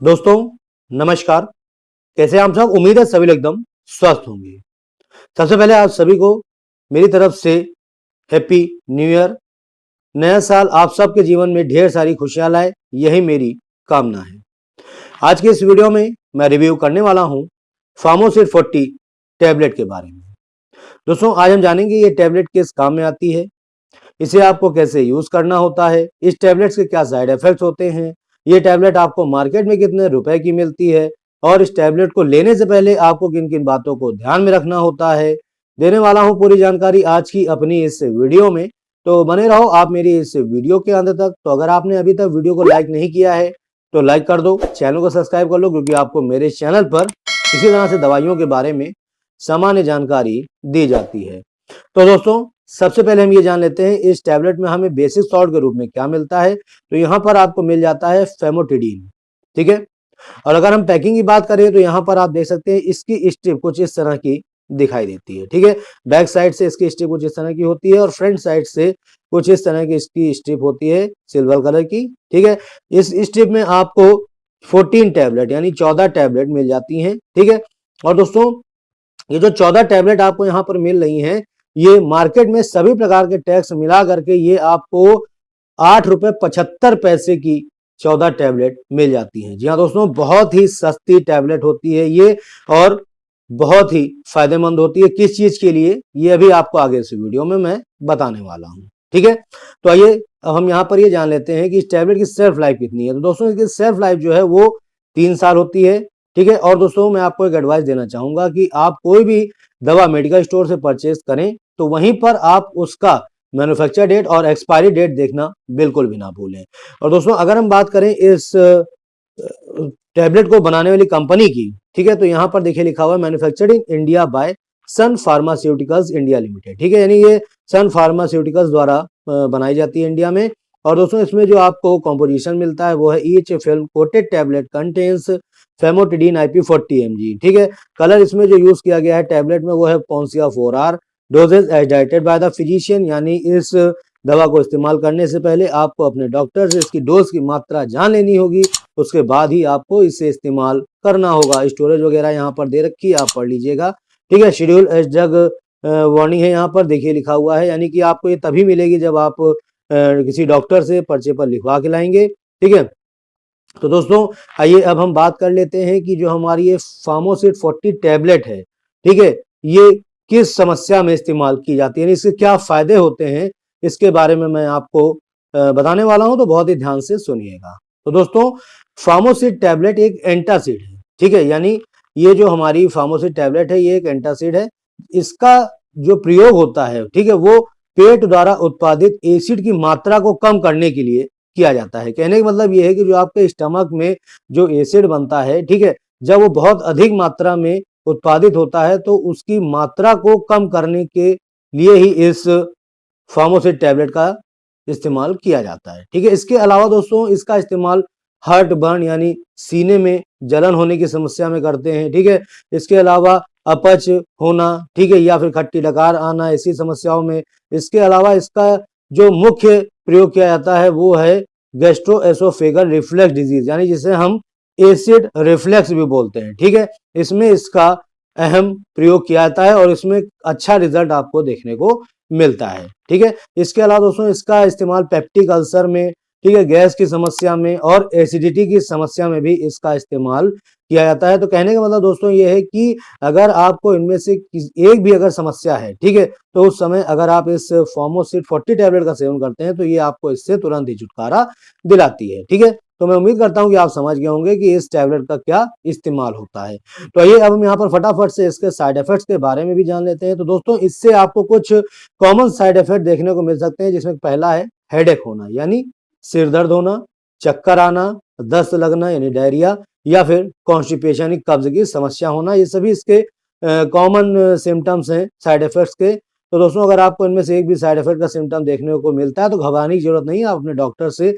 दोस्तों नमस्कार। कैसे हैं आप सब? उम्मीद है सभी लोग एकदम स्वस्थ होंगे। सबसे पहले आप सभी को मेरी तरफ से हैप्पी न्यू ईयर। नया साल आप सबके जीवन में ढेर सारी खुशियां लाए, यही मेरी कामना है। आज के इस वीडियो में मैं रिव्यू करने वाला हूं फार्मोसिट 40 टैबलेट के बारे में। दोस्तों आज हम जानेंगे ये टैबलेट किस काम में आती है, इसे आपको कैसे यूज करना होता है, इस टैबलेट्स के क्या साइड इफेक्ट्स होते हैं, ये टैबलेट आपको मार्केट में कितने रुपए की मिलती है और इस टैबलेट को लेने से पहले आपको किन किन बातों को ध्यान में रखना होता है। देने वाला हूं पूरी जानकारी आज की अपनी इस वीडियो में, तो बने रहो आप मेरी इस वीडियो के अंत तक। तो अगर आपने अभी तक वीडियो को लाइक नहीं किया है तो लाइक कर दो, चैनल को सब्सक्राइब कर लो, क्योंकि आपको मेरे चैनल पर इसी तरह से दवाइयों के बारे में सामान्य जानकारी दी जाती है। तो दोस्तों सबसे पहले हम ये जान लेते हैं इस टैबलेट में हमें बेसिक सॉल्ट के रूप में क्या मिलता है। तो यहाँ पर आपको मिल जाता है फेमोटिडीन, ठीक है। और अगर हम पैकिंग की बात करें तो यहाँ पर आप देख सकते हैं इसकी स्ट्रिप कुछ इस तरह की दिखाई देती है, ठीक है। बैक साइड से इसकी स्ट्रिप कुछ इस तरह की होती है और फ्रंट साइड से कुछ इस तरह की इसकी स्ट्रिप होती है सिल्वर कलर की, ठीक है। इस स्ट्रिप में आपको 14 टैबलेट यानी 14 टैबलेट मिल जाती हैं, ठीक है। और दोस्तों ये जो 14 टैबलेट आपको यहाँ पर मिल रही हैं, ये मार्केट में सभी प्रकार के टैक्स मिला करके ये आपको 8 रुपए 75 पैसे की 14 टैबलेट मिल जाती हैं। जी हाँ दोस्तों, बहुत ही सस्ती टैबलेट होती है ये और बहुत ही फायदेमंद होती है। किस चीज के लिए, ये अभी आपको आगे इस वीडियो में मैं बताने वाला हूँ, ठीक है। तो आइए अब हम यहाँ पर ये जान लेते हैं कि इस टैबलेट की सेल्फ लाइफ कितनी है। तो दोस्तों इसकी सेल्फ लाइफ जो है वो 3 साल होती है, ठीक है। और दोस्तों मैं आपको एक एडवाइस देना चाहूंगा कि आप कोई भी दवा मेडिकल स्टोर से परचेज करें तो वहीं पर आप उसका मैन्युफैक्चर डेट और एक्सपायरी डेट देखना बिल्कुल भी ना भूलें। और दोस्तों अगर हम बात करें इस टैबलेट को बनाने वाली कंपनी की, ठीक है, तो यहाँ पर देखिए लिखा हुआ है manufactured in India by sun pharmaceuticals India limited, ठीक है। यानी ये सन फार्मास्यूटिकल्स द्वारा बनाई जाती है इंडिया में। और दोस्तों इसमें जो आपको कॉम्पोजिशन मिलता है वो है each film coated tablet contains famotidine IP 40 mg, ठीक है। कलर इसमें जो यूज किया गया है टैबलेट में वो है पॉन्सिया 4R। Dosage as directed by the physician, यानी इस दवा को इस्तेमाल करने से पहले आपको अपने डॉक्टर से इसकी डोज की मात्रा जान लेनी होगी, उसके बाद ही आपको इसे इस्तेमाल करना होगा। स्टोरेज वगैरह यहाँ पर दे रखी है, आप पढ़ लीजिएगा, ठीक है। शेड्यूल एज ड्रग वार्निंग है यहाँ पर देखिए लिखा हुआ है, यानी कि आपको ये तभी मिलेगी जब आप किसी डॉक्टर से पर्चे पर लिखवा के लाएंगे, ठीक है। तो दोस्तों आइए अब हम बात कर लेते हैं कि जो हमारी ये फार्मोसिट 40 टैबलेट है, ठीक है, ये किस समस्या में इस्तेमाल की जाती है, यानी इसके क्या फायदे होते हैं, इसके बारे में मैं आपको बताने वाला हूं, तो बहुत ही ध्यान से सुनिएगा। तो दोस्तों फार्मोसिट टैबलेट एक एंटासिड है, ठीक है। यानी ये जो हमारी फार्मोसिट टैबलेट है ये एक एंटासिड है। इसका जो प्रयोग होता है, ठीक है, वो पेट द्वारा उत्पादित एसिड की मात्रा को कम करने के लिए किया जाता है। कहने का मतलब ये है कि जो आपके स्टमक में जो एसिड बनता है, ठीक है, जब वो बहुत अधिक मात्रा में उत्पादित होता है तो उसकी मात्रा को कम करने के लिए ही इस फार्मोसिट टैबलेट का इस्तेमाल किया जाता है, ठीक है। इसके अलावा दोस्तों इसका इस्तेमाल हार्ट बर्न यानी सीने में जलन होने की समस्या में करते हैं, ठीक है। इसके अलावा अपच होना, ठीक है, या फिर खट्टी डकार आना, ऐसी समस्याओं में। इसके अलावा इसका जो मुख्य प्रयोग किया जाता है वो है गैस्ट्रोएसोफेगल रिफ्लक्स डिजीज, यानी जिसे हम एसिड रिफ्लक्स भी बोलते हैं, ठीक है। इसमें इसका अहम प्रयोग किया जाता है और इसमें अच्छा रिजल्ट आपको देखने को मिलता है, ठीक है। इसके अलावा दोस्तों इसका इस्तेमाल पेप्टिक अल्सर में, ठीक है, गैस की समस्या में और एसिडिटी की समस्या में भी इसका इस्तेमाल किया जाता है। तो कहने का मतलब दोस्तों ये है कि अगर आपको इनमें से एक भी अगर समस्या है, ठीक है, तो उस समय अगर आप इस फार्मोसिट 40 टैबलेट का सेवन करते हैं तो ये आपको इससे तुरंत ही छुटकारा दिलाती है, ठीक है। तो मैं उम्मीद करता हूं कि आप समझ गए होंगे कि इस टैबलेट का क्या इस्तेमाल होता है। तो आइए अब हम यहाँ पर फटाफट से इसके साइड इफेक्ट्स के बारे में भी जान लेते हैं। तो दोस्तों इससे आपको कुछ कॉमन साइड इफेक्ट देखने को मिल सकते हैं, जिसमें पहला है हेडेक होना, यानी सिर दर्द होना, चक्कर आना, दस्त लगना यानी डायरिया, या फिर कॉन्स्टिपेशन यानी कब्ज की समस्या होना। ये सभी इसके कॉमन सिम्टम्स हैं साइड इफेक्ट्स के। तो दोस्तों अगर आपको इनमें से एक भी साइड इफेक्ट का सिम्टम देखने को मिलता है तो घबराने की जरूरत नहीं है, आप अपने डॉक्टर से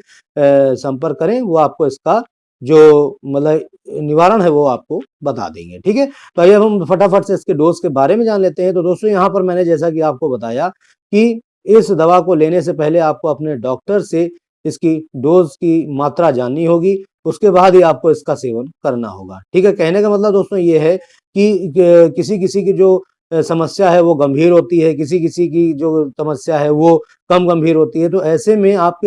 संपर्क करें, वो आपको इसका जो मतलब निवारण है वो आपको बता देंगे, ठीक है। तो आइए अब हम फटाफट से इसके डोज के बारे में जान लेते हैं। तो दोस्तों यहाँ पर मैंने जैसा कि आपको बताया कि इस दवा को लेने से पहले आपको अपने डॉक्टर से इसकी डोज की मात्रा जाननी होगी। उसके बाद ही आपको इसका सेवन करना होगा। ठीक है, कहने का मतलब दोस्तों ये है कि किसी किसी की जो समस्या है वो गंभीर होती है, किसी किसी की जो समस्या है वो कम गंभीर होती है। तो ऐसे में आप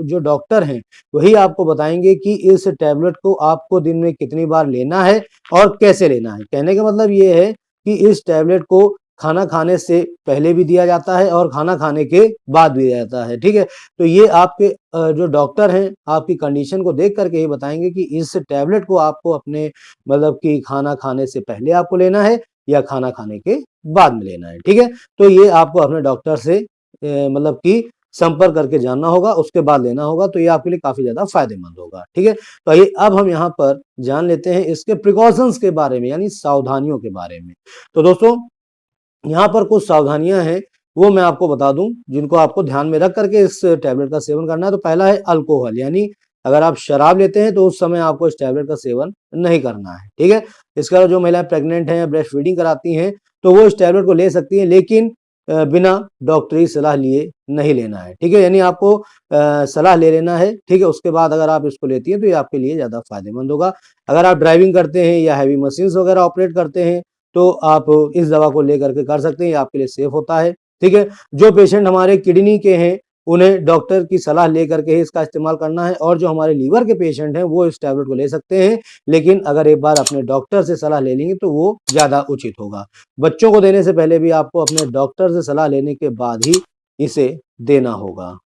जो डॉक्टर हैं वही आपको बताएंगे कि इस टैबलेट को आपको दिन में कितनी बार लेना है और कैसे लेना है। कहने का मतलब ये है कि इस टैबलेट को खाना खाने से पहले भी दिया जाता है और खाना खाने के बाद भी दिया जाता है। ठीक है, तो ये आपके जो डॉक्टर हैं आपकी कंडीशन को देख करके ही बताएंगे कि इस टैबलेट को आपको अपने मतलब कि खाना खाने से पहले आपको लेना है या खाना खाने के बाद में लेना है। ठीक है, तो ये आपको अपने डॉक्टर से मतलब कि संपर्क करके जानना होगा, उसके बाद लेना होगा। तो ये आपके लिए काफी ज्यादा फायदेमंद होगा। ठीक है, तो आइए अब हम यहाँ पर जान लेते हैं इसके प्रिकॉशंस के बारे में, यानी सावधानियों के बारे में। तो दोस्तों यहाँ पर कुछ सावधानियां हैं वो मैं आपको बता दूं जिनको आपको ध्यान में रख करके इस टैबलेट का सेवन करना है। तो पहला है अल्कोहल, यानी अगर आप शराब लेते हैं तो उस समय आपको इस टैबलेट का सेवन नहीं करना है। ठीक है, इसके अलावा जो महिलाएं प्रेग्नेंट हैं या ब्रेस्ट फीडिंग कराती हैं तो वो इस टैबलेट को ले सकती हैं, लेकिन बिना डॉक्टरी सलाह लिए नहीं लेना है। ठीक है, यानी आपको सलाह ले लेना है। ठीक है, उसके बाद अगर आप इसको लेती हैं तो ये आपके लिए ज्यादा फायदेमंद होगा। अगर आप ड्राइविंग करते हैं या हैवी मशीन्स वगैरह ऑपरेट करते हैं तो आप इस दवा को लेकर के कर सकते हैं, ये आपके लिए सेफ होता है। ठीक है, जो पेशेंट हमारे किडनी के हैं उन्हें डॉक्टर की सलाह लेकर के ही इसका इस्तेमाल करना है, और जो हमारे लीवर के पेशेंट हैं वो इस टैबलेट को ले सकते हैं, लेकिन अगर एक बार अपने डॉक्टर से सलाह ले लेंगे तो वो ज्यादा उचित होगा। बच्चों को देने से पहले भी आपको अपने डॉक्टर से सलाह लेने के बाद ही इसे देना होगा।